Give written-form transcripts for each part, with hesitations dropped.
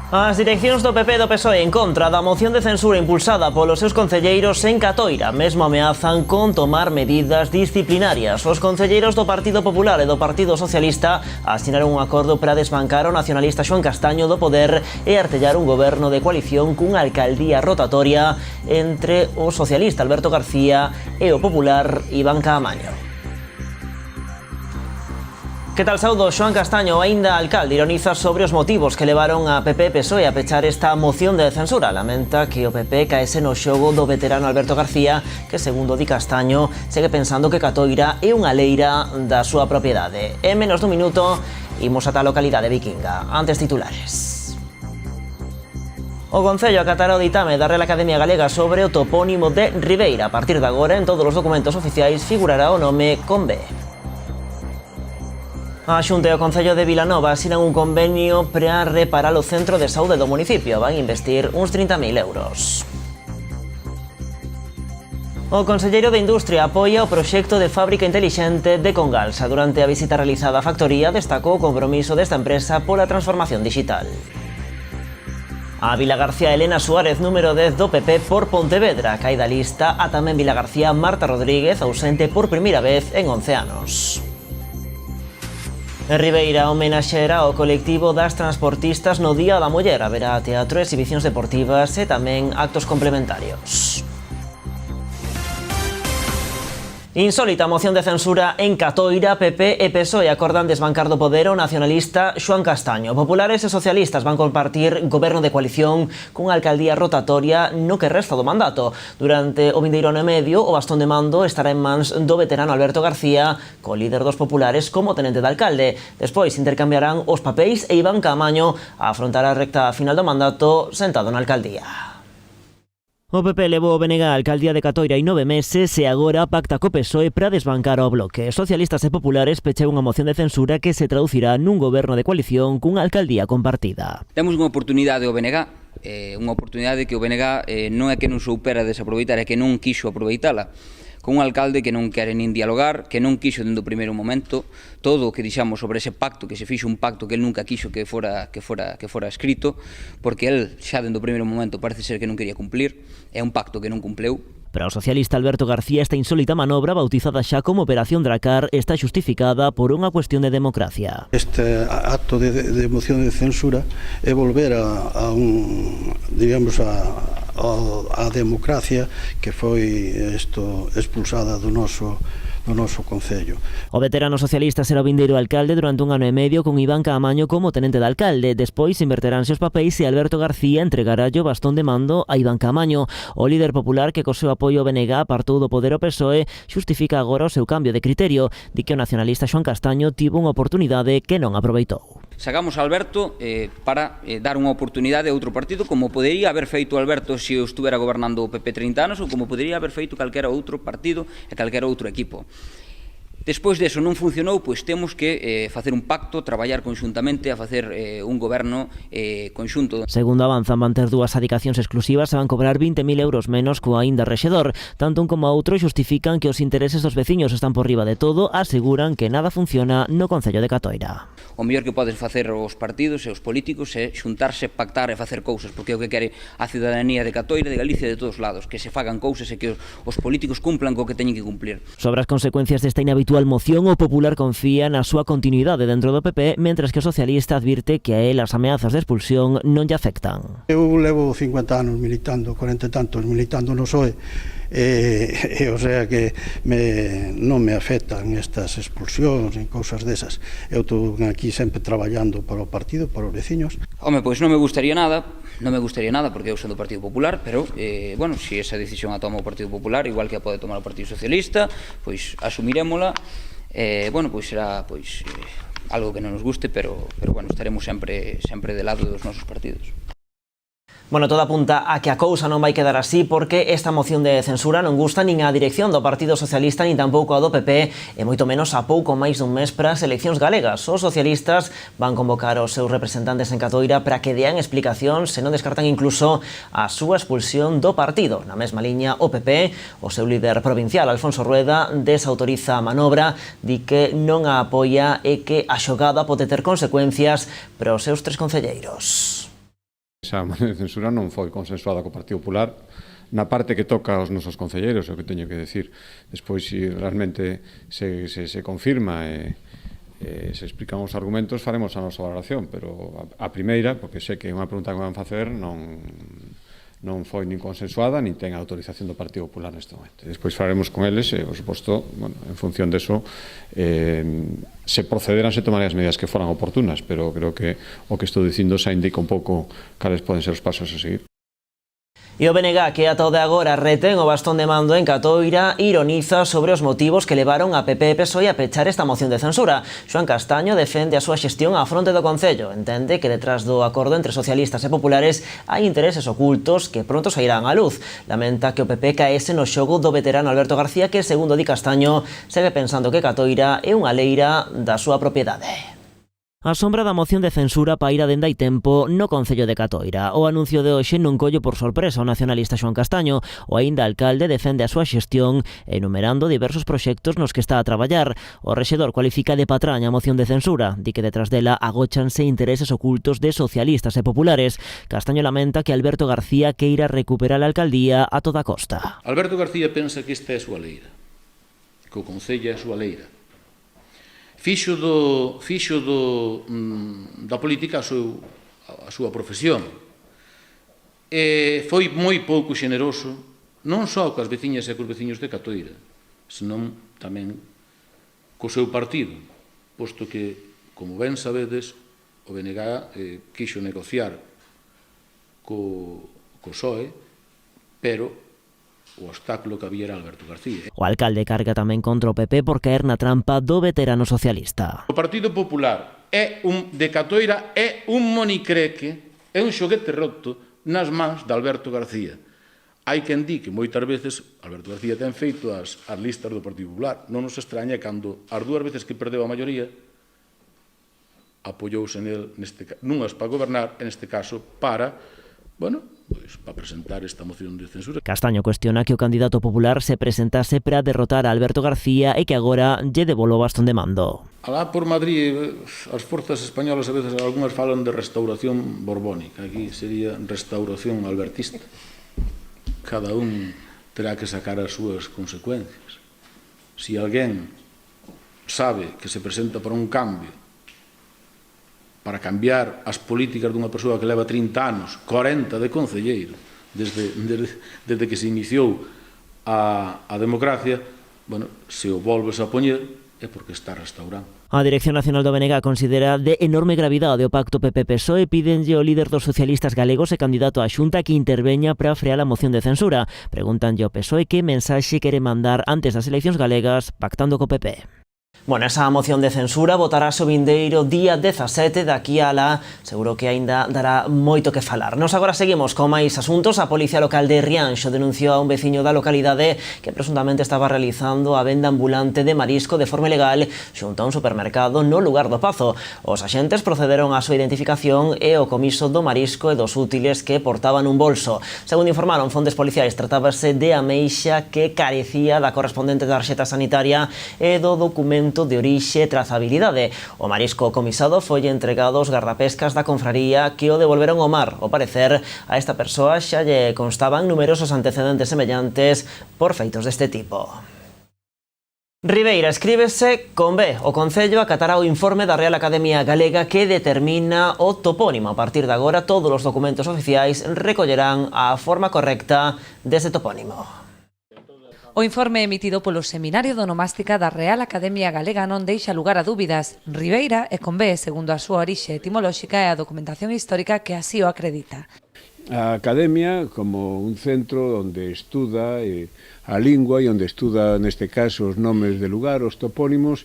As direccións do PP e do PSOE en contra da moción de censura impulsada polos seus concelleiros en Catoira mesmo ameazan con tomar medidas disciplinarias. Os concelleiros do Partido Popular e do Partido Socialista asinaron un acordo para desbancar o nacionalista Xoán Castaño do poder e artellar un goberno de coalición cunha alcaldía rotatoria entre o socialista Alberto García e o popular Iván Caamaño. Que tal, saudo? Xoán Castaño, aínda alcalde, ironiza sobre os motivos que levaron a PP e PSOE a pechar esta moción de censura. Lamenta que o PP caese no xogo do veterano Alberto García, que, segundo di Castaño, segue pensando que Catoira é unha leira da súa propiedade. En menos dun minuto, imos ata a localidade vikinga. Antes, titulares. O Concello acatará o ditame da Real Academia Galega sobre o topónimo de Ribeira. A partir de agora, en todos os documentos oficiais figurará o nome con B. A Xunta e o Concello de Vilanova asinan un convenio para reparar o centro de saúde do municipio. Van investir uns 30.000 euros. O conselleiro de Industria apoia o proxecto de fábrica intelixente de Congalsa. Durante a visita realizada á factoría, destacou o compromiso desta empresa pola transformación digital. A Vilagarcía Elena Suárez, número 10 do PP por Pontevedra. Cae da lista a tamén Vilagarcía Marta Rodríguez, ausente por primeira vez en 11 anos. En Ribeira homenaxeará ao colectivo das transportistas no Día da Muller. Haberá teatro, exhibicións deportivas e tamén actos complementarios. Insólita moción de censura en Catoira. PP e PSOE acordan desbancar do poder o nacionalista Xoán Castaño. Populares e socialistas van compartir goberno de coalición cunha alcaldía rotatoria no que resta do mandato. Durante o vindeiro ano e medio, o bastón de mando estará en mans do veterano Alberto García, co líder dos populares como tenente de alcalde. Despois intercambiarán os papéis e Iván Caamaño a afrontar a recta final do mandato sentado na alcaldía. O PP levou o BNG á alcaldía de Catoira hai 9 meses e agora pacta co PSOE para desbancar o bloque. Socialistas e populares pecheu unha moción de censura que se traducirá nun goberno de coalición cunha alcaldía compartida. Temos unha oportunidade ao BNG, unha oportunidade que o BNG non é que non soupera desaproveitar, é que non quixo aproveitala. Con un alcalde que non quere nin dialogar, que non quixo dende o primeiro momento todo o que dixamos sobre ese pacto, que se fixo un pacto que el nunca quixo que fora escrito, porque el xa dende o primeiro momento parece ser que non quería cumplir, é un pacto que non cumpleu. Para o socialista Alberto García, esta insólita manobra, bautizada xa como Operación Dracar, está xustificada por unha cuestión de democracia. Este acto de moción de censura é volver a democracia que foi expulsada do noso concello. O veterano socialista será o vindeiro alcalde durante un ano e medio con Iván Caamaño como tenente de alcalde. Despois inverteránse os papéis e Alberto García entregará o bastón de mando a Iván Caamaño. O líder popular que co seu apoio ao BNG apartou do poder o PSOE xustifica agora o seu cambio de criterio. Di que o nacionalista Xoán Castaño tivo unha oportunidade que non aproveitou. Sacamos a Alberto para dar unha oportunidade a outro partido, como podería haber feito Alberto se estuvera gobernando o PP 30 anos, ou como podería haber feito calquera outro partido e calquera outro equipo. Despois deso non funcionou, pois temos que facer un pacto, traballar conxuntamente a facer un goberno conxunto. Segundo avanzan, van ter dúas adicacións exclusivas e van cobrar 20.000 euros menos co aínda rexedor. Tanto un como a outro xustifican que os intereses dos veciños están por riba de todo, aseguran que nada funciona no Concello de Catoira. O mellor que poden facer os partidos e os políticos é xuntarse, pactar e facer cousas, porque é o que quere a cidadanía de Catoira, de Galicia, de todos lados, que se fagan cousas e que os políticos cumplan co que teñen que cumplir. Sobre as consecuencias desta inhabitual moción, o popular confía na súa continuidade dentro do PP, mentres que o socialista advirte que a él as ameazas de expulsión non lle afectan. Eu levo 50 anos militando, 40 e tantos militando no PSOE, o sea que non me afectan estas expulsións e cousas desas. Eu estou aquí sempre traballando para o partido, para os veciños. Home, pois non me gustaría nada, porque eu son do Partido Popular, pero, bueno, se esa decisión a toma o Partido Popular, igual que a pode tomar o Partido Socialista, pois asumirémola. Bueno, pois será algo que non nos guste, pero bueno, estaremos sempre de lado dos nosos partidos. Bueno, todo apunta a que a cousa non vai quedar así porque esta moción de censura non gusta nin á dirección do Partido Socialista nin tampouco a do PP e moito menos a pouco máis dun mes para as eleccións galegas. Os socialistas van convocar os seus representantes en Catoira para que dean explicacións se non descartan incluso a súa expulsión do partido. Na mesma liña, o PP, o seu líder provincial, Alfonso Rueda, desautoriza a manobra, di que non a apoia e que a xogada pode ter consecuencias para os seus 3 concelleiros. Esa moción de censura non foi consensuada co Partido Popular na parte que toca aos nosos concelleiros, é o que teño que decir. Despois, se realmente se confirma e se explican os argumentos, faremos a nosa valoración, pero a primeira, porque sei que é unha pregunta que me van facer, non foi nin consensuada, nin ten a autorización do Partido Popular neste momento. Despois faremos con eles e, por suposto, en función deso, se procederan, se tomarán as medidas que foran oportunas, pero creo que o que estou dicindo xa indica un pouco cales poden ser os pasos a seguir. E o BNG, que ata o de agora retén o bastón de mando en Catoira, ironiza sobre os motivos que levaron a PP e PSOE a pechar esta moción de censura. Xoan Castaño defende a súa xestión á fronte do Concello. Entende que detrás do acordo entre socialistas e populares hai intereses ocultos que pronto sairán á luz. Lamenta que o PP caese no xogo do veterano Alberto García, que, segundo di Castaño, segue pensando que Catoira é unha leira da súa propiedade. A sombra da moción de censura paira dende hai tempo no Concello de Catoira. O anuncio de hoxe non collo por sorpresa o nacionalista Xoan Castaño. O aínda alcalde defende a súa xestión enumerando diversos proxectos nos que está a traballar. O rexedor cualifica de patraña a moción de censura. Di que detrás dela agóchanse intereses ocultos de socialistas e populares. Castaño lamenta que Alberto García queira recuperar a alcaldía a toda costa. Alberto García pensa que esta é a súa leira, que o Concello é a súa leira. Fixo da política a súa profesión. E foi moi pouco xeneroso, non só coas veciñas e cos veciños de Catoira, senón tamén co seu partido, posto que, como ben sabedes, o BNG quixo negociar co PSOE, pero o obstáculo que había era Alberto García. O alcalde carga tamén contra o PP por caer na trampa do veterano socialista. O Partido Popular de Catoira é un monicreque, é un xoguete roto nas mans de Alberto García. Hai quen di que moitas veces Alberto García ten feito as listas do Partido Popular. Non nos extraña cando as dúas veces que perdeu a maioría apoiouse nel, nunhas para gobernar, en este caso para, para presentar esta moción de censura. Castaño cuestiona que o candidato popular se presentase para derrotar a Alberto García e que agora lle devolve o bastón de mando. Alá por Madrid, as forzas españolas a veces algunhas falan de restauración borbónica, aquí sería restauración albertista. Cada un terá que sacar as súas consecuencias. Se alguén sabe que se presenta para un cambio, para cambiar as políticas dunha persoa que leva 30 anos, 40 de concelleiro, desde que se iniciou a democracia, se o volves a poñer é porque está restaurando. A Dirección Nacional do BNG considera de enorme gravidade o pacto PP-PSOE e pídenlle ao líder dos socialistas galegos e candidato á Xunta que interveña para frear a moción de censura. Preguntanlle ao PSOE que mensaxe quere mandar antes das eleccións galegas pactando co PP. Bueno, esa moción de censura votarase o vindeiro día 17 daqui a lá. Seguro que aínda dará moito que falar. Nos agora seguimos con máis asuntos. A Policía Local de Rianxo denunciou a un veciño da localidade que presuntamente estaba realizando a venda ambulante de marisco de forma ilegal xunto a un supermercado no lugar do Pazo. Os axentes procederon á súa identificación e o comiso do marisco e dos útiles que portaban un bolso. Segundo informaron fontes policiais, tratábase de ameixa que carecía da correspondente tarxeta sanitaria e do documento de orixe e trazabilidade. O marisco comisado foi entregado aos gardapescas da confraría que o devolveron ao mar. Ao parecer, a esta persoa xa lle constaban numerosos antecedentes semellantes por feitos deste tipo. Ribeira escríbese con B. O Concello acatará o informe da Real Academia Galega que determina o topónimo. A partir de agora, todos os documentos oficiais recollerán a forma correcta dese topónimo. O informe emitido polo Seminario de Onomástica da Real Academia Galega non deixa lugar a dúbidas. Ribeira é con B, segundo a súa orixe etimolóxica e a documentación histórica que así o acredita. A Academia, como un centro onde estuda a lingua e onde estuda, neste caso, os nomes de lugar, os topónimos,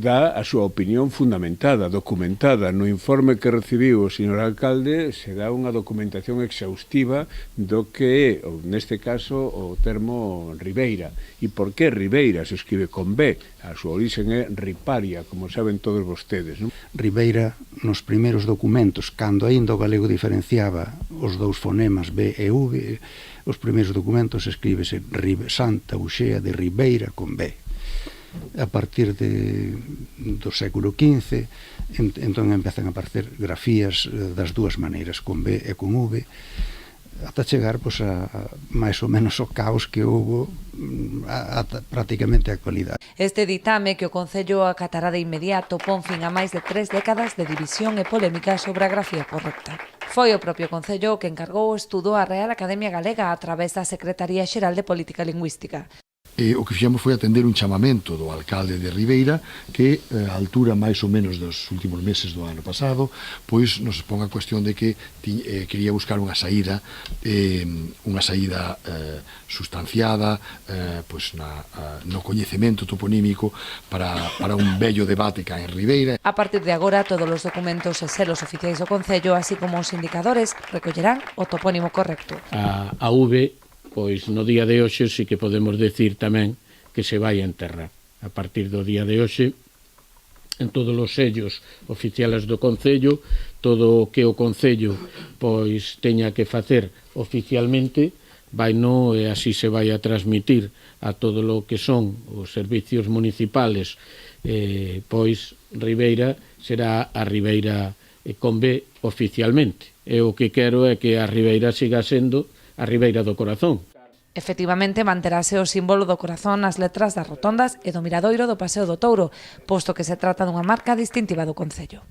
dá a súa opinión fundamentada, documentada. No informe que recibiu o señor alcalde se dá unha documentación exhaustiva do que é, neste caso, o termo Ribeira. E por que Ribeira se escribe con B? A súa origen é Riparia, como saben todos vostedes, non? Ribeira, nos primeiros documentos, cando aínda o galego diferenciaba os dous fonemas B e V, os primeiros documentos escríbese Santa Uxea de Ribeira con B. a partir do século XV, entón empezan a aparecer grafías das dúas maneiras, con B e con V, ata chegar a máis ou menos o caos que houve prácticamente a actualidade. Este ditame que o Concello acatará de inmediato pon fin a máis de 3 décadas de división e polémica sobre a grafía correcta. Foi o propio Concello que encargou o estudo á Real Academia Galega a través da Secretaría Xeral de Política Lingüística. O que fixemos foi atender un chamamento do alcalde de Ribeira que, a altura máis ou menos dos últimos meses do ano pasado, pois nos pon a cuestión de que quería buscar unha saída sustanciada pois no coñecemento toponímico para un bello debate que hai en Ribeira. A partir de agora, todos os documentos e selos oficiais do Concello, así como os indicadores, recollerán o topónimo correcto. A V, pois no día de hoxe sí que podemos decir tamén que se vai enterrar. A partir do día de hoxe, en todos os sellos oficiales do Concello, todo o que o Concello pois teña que facer oficialmente, vaino e así se vai a transmitir a todo o que son os servicios municipales, pois Ribeira será a Ribeira con B oficialmente. E o que quero é que a Ribeira siga sendo a Ribeira do Corazón. Efectivamente, manterase o símbolo do corazón nas letras das rotondas e do miradoiro do Paseo do Touro, posto que se trata dunha marca distintiva do Concello.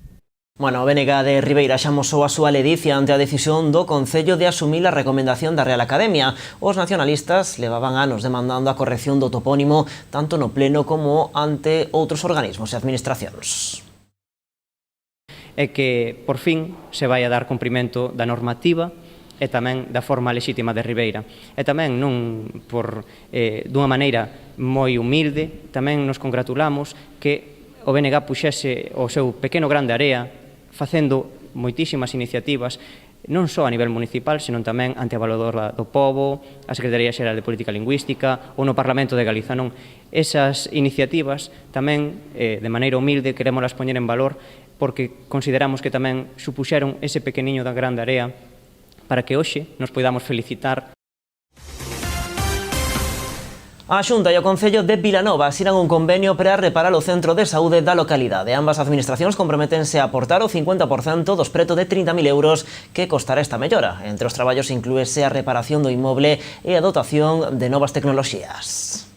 Bueno, o BNG de Ribeira xa mosou a súa ledicia ante a decisión do Concello de asumir a recomendación da Real Academia. Os nacionalistas levaban anos demandando a corrección do topónimo tanto no Pleno como ante outros organismos e administracións. É que, por fin, se vai a dar cumprimento da normativa e tamén da forma lexítima de Ribeira. E tamén non por dunha maneira moi humilde, tamén nos congratulamos que o BNG puxese o seu pequeno grande area facendo moitísimas iniciativas non só a nivel municipal, senón tamén ante a Valedora do Pobo, a Secretaría Xeral de Política Lingüística ou no Parlamento de Galiza. Non, esas iniciativas tamén, de maneira humilde, queremos poñer en valor porque consideramos que tamén supuxeron ese pequeniño da grande area para que hoxe nos podamos felicitar. A Xunta e o Concello de Vilanova asinan un convenio para reparar o centro de saúde da localidade. Ambas administracións comprométense a aportar o 50% dos preto de 30.000 euros que costará esta mellora. Entre os traballos inclúese a reparación do inmoble e a dotación de novas tecnoloxías.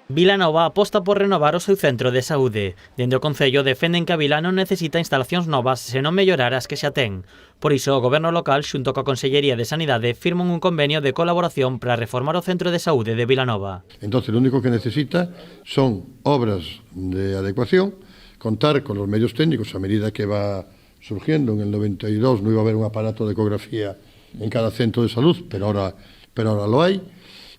Vilanova aposta por renovar o seu centro de saúde. Dende o Concello defenden que a vila non necesita instalacións novas, senón mellorar as que xa ten. Por iso, o Goberno local, xunto coa Consellería de Sanidade, firman un convenio de colaboración para reformar o centro de saúde de Vilanova. Entonces, lo único que necesita son obras de adecuación, contar con los medios técnicos a medida que va surgiendo. En el 92 no iba a haber un aparato de ecografía en cada centro de salud, pero ahora lo hay.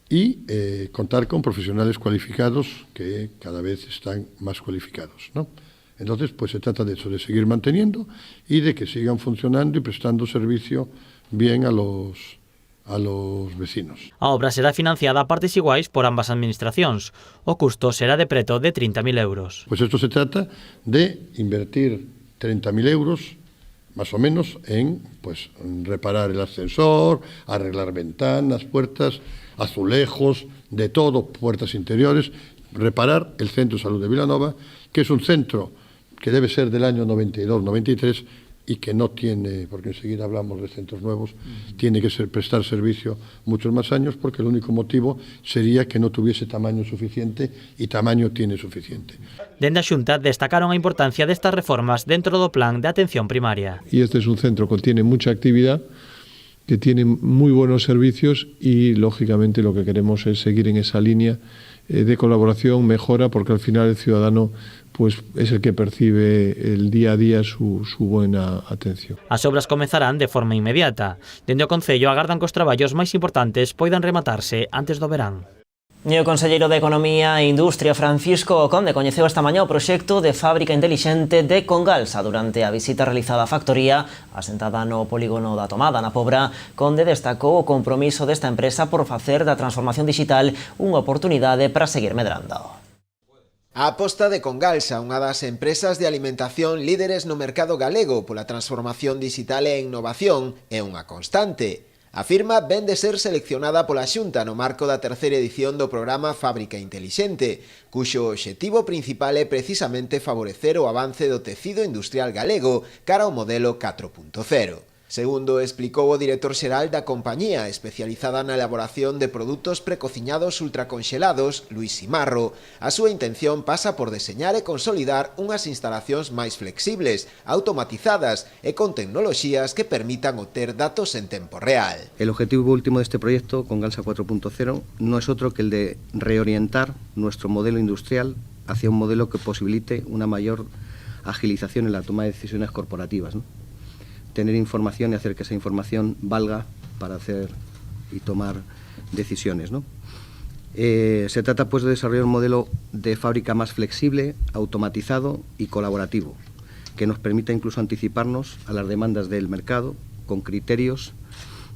Y contar con profesionales cualificados que cada vez están más cualificados, ¿no? Entonces, pues se trata de eso, de seguir manteniendo y de que sigan funcionando y prestando servicio bien a los vecinos. A obra será financiada a partes iguais por ambas administracións. O custo será de preto de 30.000 euros. Pues esto se trata de invertir 30.000 euros más o menos en pues reparar el ascensor, arreglar ventanas, puertas, azulejos, de todo, puertas interiores, reparar el Centro de Salud de Vilanova, que es un centro que debe ser del año 92-93 y que no tiene, porque enseguida hablamos de centros nuevos, tiene que prestar servicio muchos más años, porque el único motivo sería que no tuviese tamaño suficiente, y tamaño tiene suficiente. Dende a Xunta destacaron a importancia destas reformas dentro do plan de atención primaria. Y este es un centro que tiene mucha actividad, que tiene muy buenos servicios y, lógicamente, lo que queremos es seguir en esa línea de colaboración, mejora, porque al final el ciudadano pues es el que percibe el día a día su buena atención. As obras comezarán de forma inmediata. Dende o Concello agardan que os traballos máis importantes poidan rematarse antes do verán. E o conselleiro de Economía e Industria, Francisco Conde, coñeceu esta mañá o proxecto de fábrica intelixente de Congalsa durante a visita realizada á factoría asentada no polígono da Tomada, na Pobra. Conde destacou o compromiso desta empresa por facer da transformación digital unha oportunidade para seguir medrando. A aposta de Congalsa, unha das empresas de alimentación líderes no mercado galego pola transformación digital e innovación, é unha constante. A firma ven de ser seleccionada pola Xunta no marco da terceira edición do programa Fábrica Intelixente, cuxo obxectivo principal é precisamente favorecer o avance do tecido industrial galego cara ao modelo 4.0. Segundo explicou o director xeral da compañía especializada na elaboración de produtos precociñados ultraconxelados, Luis Simarro, a súa intención pasa por deseñar e consolidar unhas instalacións máis flexibles, automatizadas e con tecnoloxías que permitan obter datos en tempo real. El objetivo último de este proyecto con Galsa 4.0 no es otro que el de reorientar nuestro modelo industrial hacia un modelo que posibilite una mayor agilización en la toma de decisiones corporativas, ¿no? Tener información y hacer que esa información valga para hacer y tomar decisiones, ¿no? Se trata pues de desarrollar un modelo de fábrica más flexible, automatizado y colaborativo, que nos permita incluso anticiparnos a las demandas del mercado con criterios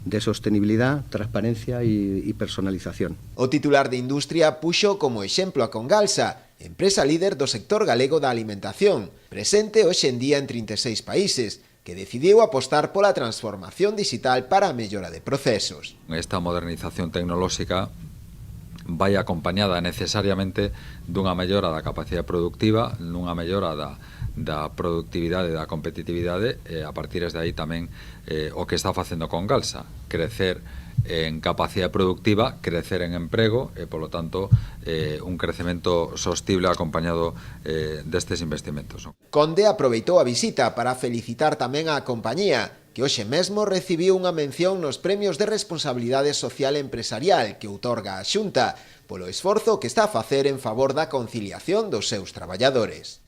de sostenibilidad, transparencia y personalización. O titular de Industria puxo como exemplo a Congalsa, empresa líder do sector galego da alimentación, presente hoxe en día en 36 países, que decidiu apostar pola transformación digital para a mellora de procesos. Esta modernización tecnolóxica vai acompañada necesariamente dunha mellora da capacidade productiva, dunha mellora da productividade e da competitividade, e a partir de aí tamén o que está facendo con Galsa, crecer en capacidade productiva, crecer en emprego e, polo tanto, un crecemento sostible acompañado destes investimentos. Conde aproveitou a visita para felicitar tamén á compañía, que hoxe mesmo recibiu unha mención nos premios de responsabilidade social empresarial que outorga a Xunta polo esforzo que está a facer en favor da conciliación dos seus traballadores.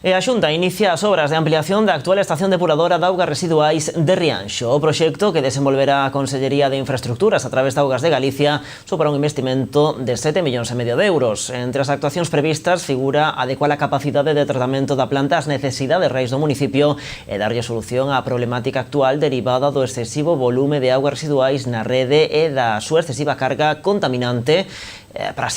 E a Xunta inicia as obras de ampliación da actual estación depuradora de augas residuais de Rianxo. O proxecto que desenvolverá a Consellería de Infraestructuras a través de Augas de Galicia supera un investimento de 7,5 millóns de euros. Entre as actuacións previstas figura adecuar a capacidade de tratamento da planta ás necesidades reais do municipio e darlle solución á problemática actual derivada do excesivo volume de augas residuais na rede e da súa excesiva carga contaminante. Para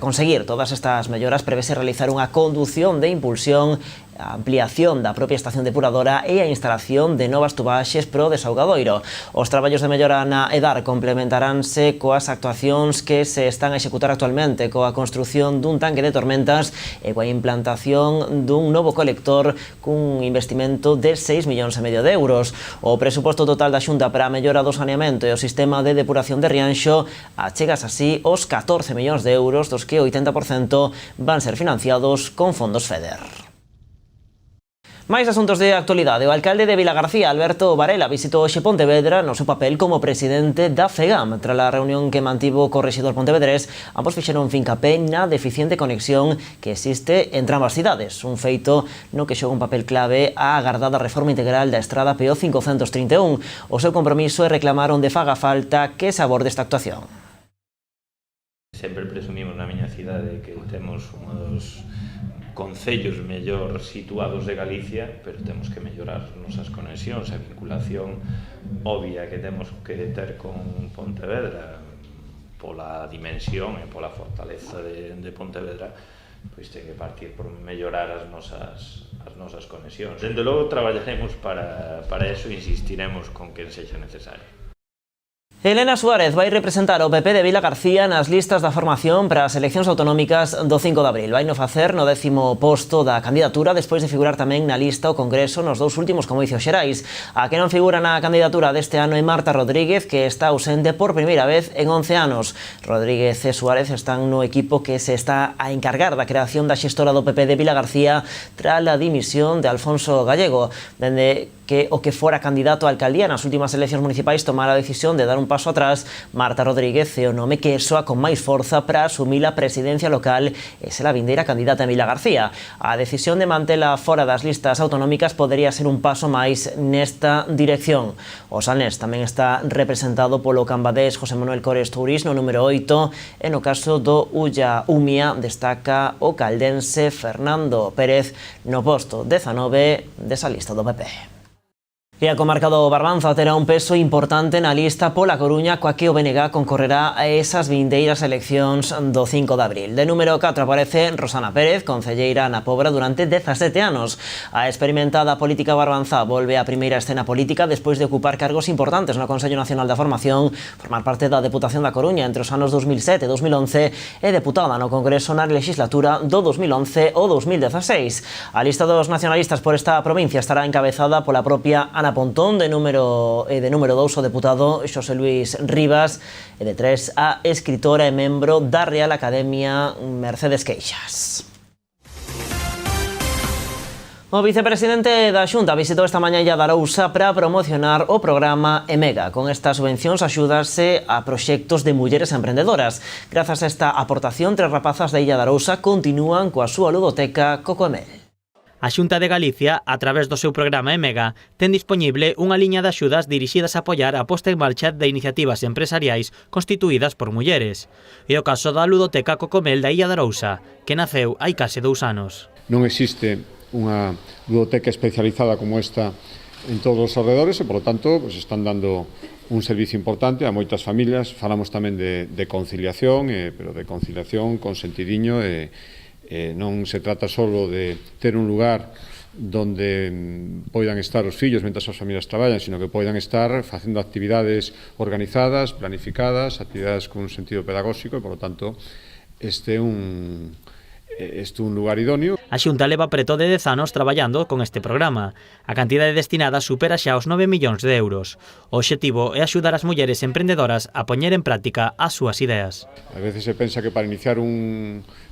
conseguir todas estas melloras prevese realizar unha condución de impulsión, a ampliación da propia estación depuradora e a instalación de novas tubaxes pro desaugadoiro. Os traballos de mellora na EDAR complementaránse coas actuacións que se están a executar actualmente, coa construción dun tanque de tormentas e coa implantación dun novo colector cun investimento de 6,5 millóns de euros. O presuposto total da Xunta para a mellora do saneamento e o sistema de depuración de Rianxo achegas así os 14 millóns de euros, dos que o 80% van ser financiados con fondos FEDER. Máis asuntos de actualidade. O alcalde de Vilagarcía, Alberto Varela, visitou hoxe Pontevedra no seu papel como presidente da FEGAM. Tras a reunión que mantivo co rexedor pontevedrés, ambos fixeron fincapé na deficiente conexión que existe entre ambas cidades, un feito no que xoga un papel clave a agardada reforma integral da estrada PO 531. O seu compromiso é reclamar onde faga falta que se aborde esta actuación. Sempre presumimos na miña cidade que temos un dos concellos mellor situados de Galicia, pero temos que mellorar as nosas conexións, a vinculación obvia que temos que ter con Pontevedra pola dimensión e pola fortaleza de Pontevedra, pois ten que partir por mellorar as nosas conexións. Dende logo traballaremos para eso e insistiremos con quen sexa necesario. Elena Suárez vai representar o PP de Vilagarcía nas listas da formación para as eleccións autonómicas do 5 de abril. Vai no facer no 10º posto da candidatura despois de figurar tamén na lista o Congreso nos dous últimos comicios xerais. A que non figura na candidatura deste ano é Marta Rodríguez, que está ausente por primeira vez en 11 anos. Rodríguez e Suárez están no equipo que se está a encargar da creación da xestora do PP de Vilagarcía tras a dimisión de Alfonso Gallego, dende que o que fora candidato a alcaldía nas últimas eleccións municipais tomara a decisión de dar un paso atrás. Marta Rodríguez é o nome que soa con máis forza para asumir a presidencia local e ser a vindeira candidata en Vilagarcía. A decisión de mantela fora das listas autonómicas podería ser un paso máis nesta dirección. O Salnés tamén está representado polo cambadés José Manuel Cores Tourís no número 8 e no caso do Ulla Umia destaca o caldense Fernando Pérez no posto 19 desa lista do PP. E a comarca do Barbanza terá un peso importante na lista pola Coruña, coa que o BNG concorrerá a esas vindeiras eleccións do 5 de abril. De número 4 aparece Rosana Pérez, concelleira na Pobra durante 17 anos. A experimentada política barbanza volve á primeira escena política despois de ocupar cargos importantes no Consello Nacional da Formación, formar parte da Deputación da Coruña entre os anos 2007 e 2011 e deputada no Congreso na legislatura do 2011 ao 2016. A lista dos nacionalistas por esta provincia estará encabezada pola propia Ana Pontón, de número 2 o deputado Xosé Luis Rivas, e de 3 a escritora e membro da Real Academia Mercedes Queixas. O vicepresidente da Xunta visitou esta mañá Illa de Arousa para promocionar o programa EMEGA. Con estas subvencións axúdase a proxectos de mulleres emprendedoras. Grazas a esta aportación, 3 rapazas de Illa de Arousa continúan coa súa ludoteca Cocomel. A Xunta de Galicia, a través do seu programa EMEGA, ten dispoñible unha liña de axudas dirixidas a apoiar a posta en marcha de iniciativas empresariais constituídas por mulleres. E o caso da ludoteca Cocomel da Illa de Arousa, que naceu hai case 2 anos. Non existe unha ludoteca especializada como esta en todos os alrededores e, por lo tanto, pues, están dando un servicio importante a moitas familias. Falamos tamén de conciliación, pero de conciliación con sentidiño non se trata solo de ter un lugar donde poidan estar os fillos mentre as familias traballan, sino que poidan estar facendo actividades organizadas, planificadas, actividades con un sentido pedagóxico e, por lo tanto, este é un lugar idóneo. A Xunta leva preto de 10 anos traballando con este programa. A cantidade destinada supera xa os 9 millóns de euros. O obxectivo é axudar as mulleres emprendedoras a poñer en práctica as súas ideas. A veces se pensa que para iniciar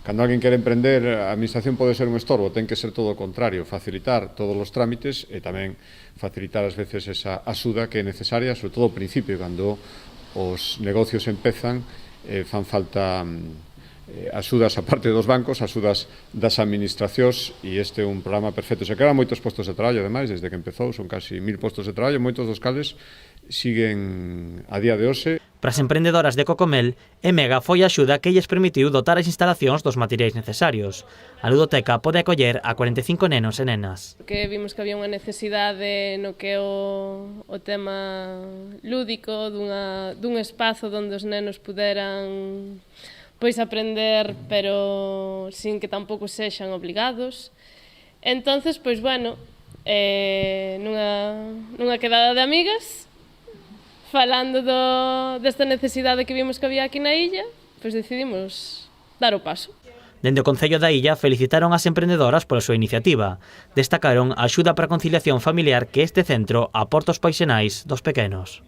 cando alguén quere emprender, a administración pode ser un estorbo, ten que ser todo o contrario, facilitar todos os trámites e tamén facilitar ás veces esa axuda que é necesaria, sobre todo ao principio, cando os negocios empezan, fan falta axudas a parte dos bancos, axudas das administracións, e este é un programa perfecto. Se crean moitos postos de traballo, ademais, desde que empezou, son casi 1000 postos de traballo, moitos dos cales siguen a día de hoxe. Para as emprendedoras de Cocomel, EMEGA foi a axuda que lles permitiu dotar as instalacións dos materiais necesarios. A ludoteca pode acoller a 45 nenos e nenas. Que vimos que había unha necesidade no que o tema lúdico dun espazo onde os nenos puderan aprender, pero sin que tampouco sexan obligados. Entonces, bueno, nunha quedada de amigas, falando desta necesidade que vimos que había aquí na illa, decidimos dar o paso. Dende o Concello da Illa felicitaron as emprendedoras pola súa iniciativa. Destacaron a axuda para a conciliación familiar que este centro aporta aos pais dos pequenos.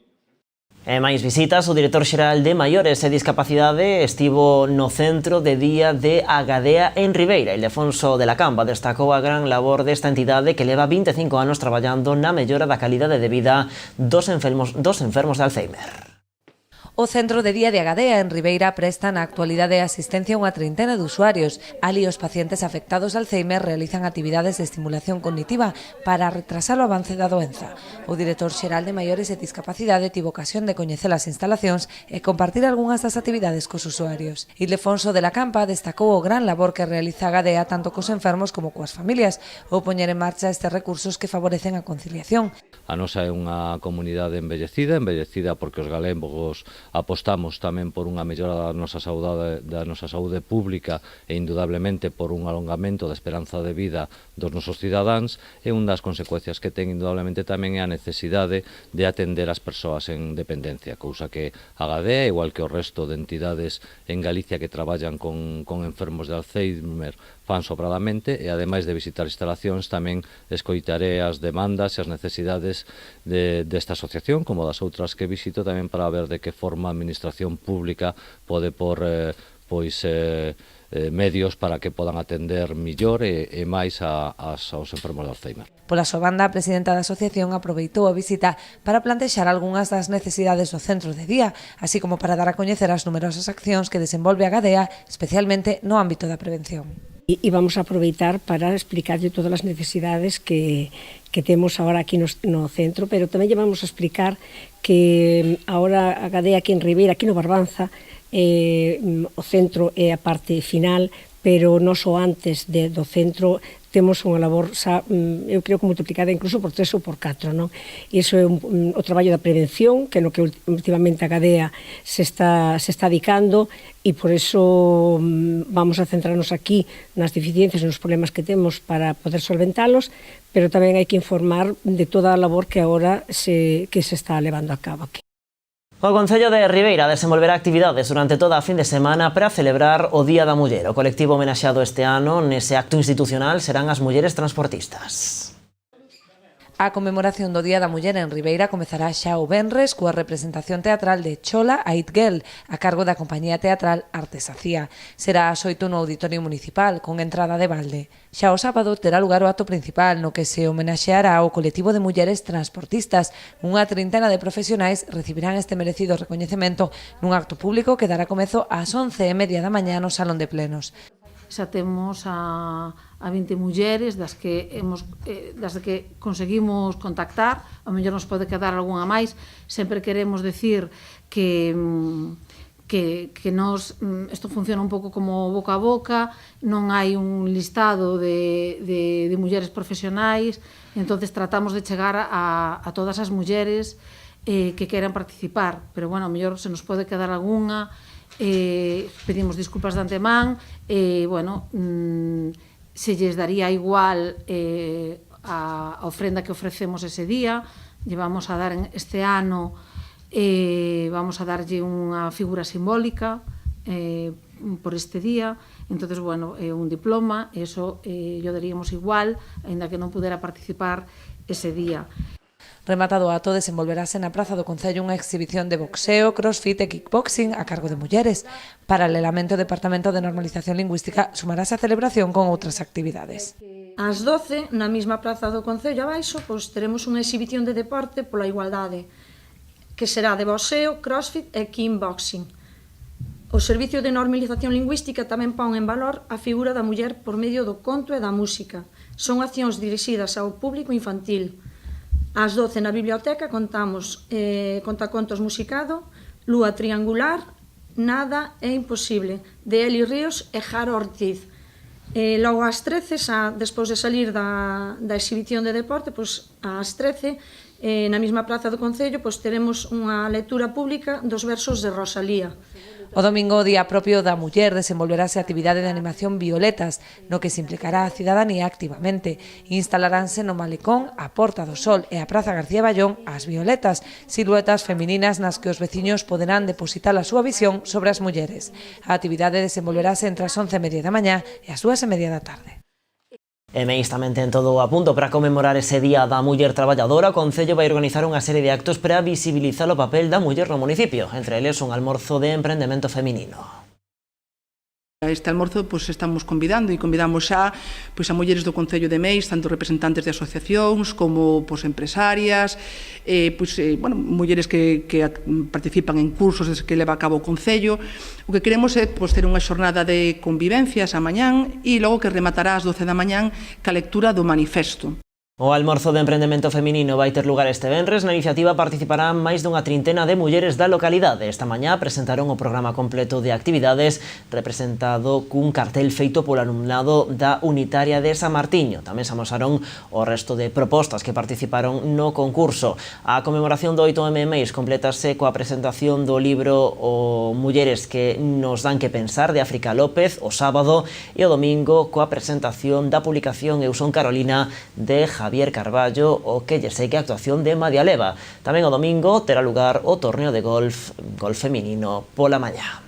E máis visitas, o director xeral de Maiores e Discapacidade estivo no centro de día de Agadea en Ribeira. Ildefonso de la Camba destacou a gran labor desta entidade que leva 25 anos traballando na mellora da calidade de vida dos enfermos de Alzheimer. O Centro de Día de Agadea en Ribeira presta na actualidade asistencia a unha treintena de usuarios. Ali os pacientes afectados de Alzheimer realizan actividades de estimulación cognitiva para retrasar o avance da doenza. O director xeral de Maiores e Discapacidade tivo ocasión de coñecer as instalacións e compartir algunhas das actividades cos usuarios. Ildefonso de la Campa destacou o gran labor que realiza Agadea tanto cos enfermos como coas familias, ou poñer en marcha estes recursos que favorecen a conciliación. A nosa é unha comunidade envellecida porque os galegos apostamos tamén por unha mellora da nosa saúde pública e indudablemente por un alongamento da esperanza de vida dos nosos cidadáns, e unha das consecuencias que ten indudablemente tamén é a necesidade de atender as persoas en dependencia, cousa que Agadea, igual que o resto de entidades en Galicia que traballan con enfermos de Alzheimer, fan sobradamente, e ademais de visitar instalacións tamén escoitaré as demandas e as necesidades desta asociación como das outras que visito, tamén para ver de que forma a administración pública pode pôr medios para que podan atender millor e máis aos enfermos de Alzheimer. Pola súa banda, a presidenta da asociación aproveitou a visita para plantexar algunhas das necesidades do centro de día, así como para dar a coñecer as numerosas accións que desenvolve Agadea, especialmente no ámbito da prevención. E vamos a aproveitar para explicarlle todas as necesidades que temos agora aquí no centro, pero tamén lle vamos a explicar que agora Agadea aquí en Ribeira, aquí no Barbanza, o centro é a parte final, pero non só antes do centro temos unha labor, eu creo que multiplicada incluso por 3 ou por 4, non? E iso é o traballo da prevención, que no que últimamente a cadea se está dedicando, e por iso vamos a centrarnos aquí nas deficiencias e nos problemas que temos para poder solventalos, pero tamén hai que informar de toda a labor que agora se está levando a cabo aquí. O Concello de Ribeira desenvolverá actividades durante toda a fin de semana para celebrar o Día da Muller. O colectivo homenaxeado este ano nese acto institucional serán as mulleres transportistas. A conmemoración do Día da Muller en Ribeira comezará xa o venres coa representación teatral de Chola a It Girl a cargo da compañía teatral Artesacía. Será ás 8 no Auditorio Municipal con entrada de balde. Xa o sábado terá lugar o acto principal no que se homenaxeará ao colectivo de mulleres transportistas. Unha trintena de profesionais recibirán este merecido recoñecemento nun acto público que dará comezo ás 11:30 da mañá no Salón de Plenos. Xa temos a 20 mulleres das que conseguimos contactar, ao mellor nos pode quedar algunha máis. Sempre queremos decir que nos, isto funciona un pouco como boca a boca, non hai un listado de mulleres profesionais, entonces tratamos de chegar a todas as mulleres que queran participar, pero bueno, ao mellor se nos pode quedar algunha. Pedimos disculpas de antemán, bueno, se lles daría igual a ofrenda que ofrecemos ese día. Lle vamos a dar este ano, vamos a darlle unha figura simbólica por este día, entonces bueno, un diploma, eso yo daríamos igual, aínda que non pudera participar ese día. Rematado o acto, desenvolverase na Praza do Concello unha exhibición de boxeo, crossfit e kickboxing a cargo de mulleres. Paralelamente, o Departamento de Normalización Lingüística sumarase a celebración con outras actividades. Ás 12, na mesma Praza do Concello abaixo, teremos unha exhibición de deporte pola igualdade, que será de boxeo, crossfit e kickboxing. O Servicio de Normalización Lingüística tamén pon en valor a figura da muller por medio do conto e da música. Son accións dirixidas ao público infantil. Ás 12 na biblioteca contamos contacontos musicado, Lúa Triangular, Nada é Imposible, de Eli Ríos e Jaro Ortiz. Logo ás 13, despois de salir da exhibición de deporte, ás 13, na mesma Praza do Concello, teremos unha lectura pública dos versos de Rosalía. O domingo, o Día Propio da Muller, desenvolverase a actividade de animación Violetas, no que se implicará a cidadanía activamente. Instalaránse no Malecón, a Porta do Sol e a Praza García Ballón as Violetas, siluetas femininas nas que os veciños poderán depositar a súa visión sobre as mulleres. A actividade desenvolverase entre as 11:30 da mañá e as 2:30 da tarde. E meis tamén ten todo a punto para conmemorar ese Día da Muller Traballadora. O Concello vai organizar unha serie de actos para visibilizar o papel da muller no municipio, entre eles un almorzo de emprendemento feminino. A este almorzo estamos convidando e convidamos xa a mulleres do Concello de Meis, tanto representantes de asociacións como empresarias, mulleres que participan en cursos que leva a cabo o Concello. O que queremos é ter unha xornada de convivencias a mañán e logo que rematará ás 12 da mañán ca lectura do manifesto. O almorzo de emprendemento feminino vai ter lugar este venres. Na iniciativa participarán máis dunha trintena de mulleres da localidade. Esta mañá presentaron o programa completo de actividades representado cun cartel feito polo alumnado da Unitaria de San Martiño. Tamén se amosaron o resto de propostas que participaron no concurso. A conmemoración do 8M Meis completase coa presentación do libro O Mulleres que nos dan que pensar de África López o sábado e o domingo coa presentación da publicación Eu son Carolina de Javier Carballo, o que lle segue a actuación de Madia Leva. Tamén o domingo terá lugar o torneo de golf feminino pola mañá.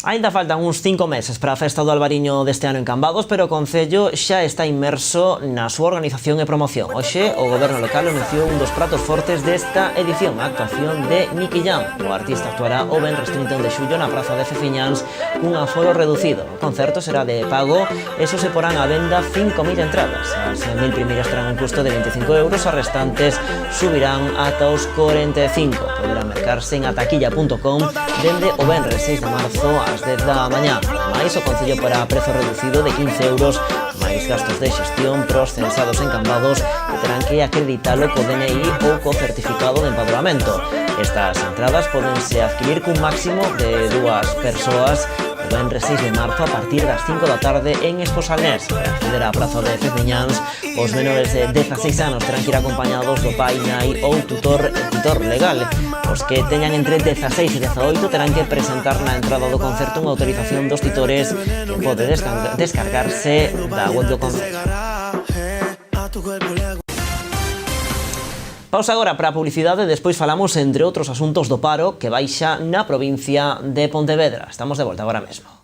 Ainda faltan uns 5 meses para a festa do Albariño deste ano en Cambados, pero o Concello xa está inmerso na súa organización e promoción. Hoxe, o Goberno local anunciou un dos pratos fortes desta edición, a actuación de Nicky Jam. O artista actuará o venres 31 de xullo na Praza de Feciñáns cun aforo reducido. O concerto será de pago, eso se porán á venda 5.000 entradas. As 1.000 primeiras terán un custo de 25 euros, as restantes subirán ata os 45. Poderán mercarse en ataquilla.com dende o venres 6 de marzo ás 10 da mañá. Mais o Concello para prezo reducido de 15 euros, máis gastos de xestión pros censados en Cambados que terán que acreditalo co DNI ou co certificado de empadroamento. Estas entradas pódense adquirir cun máximo de 2 persoas o venres 6 de marzo a partir das 5 da tarde en Esposalnés. Para acceder á praza de Fezmiñáns, os menores de 16 anos terán que ir acompañados do pai, nai ou tutor legal. Os que teñan entre 16 e 18 terán que presentar na entrada do concerto unha autorización dos titores que pode descargarse da web do concerto. Pausa agora para a publicidade, despois falamos entre outros asuntos do paro que baixa na provincia de Pontevedra. Estamos de volta agora mesmo.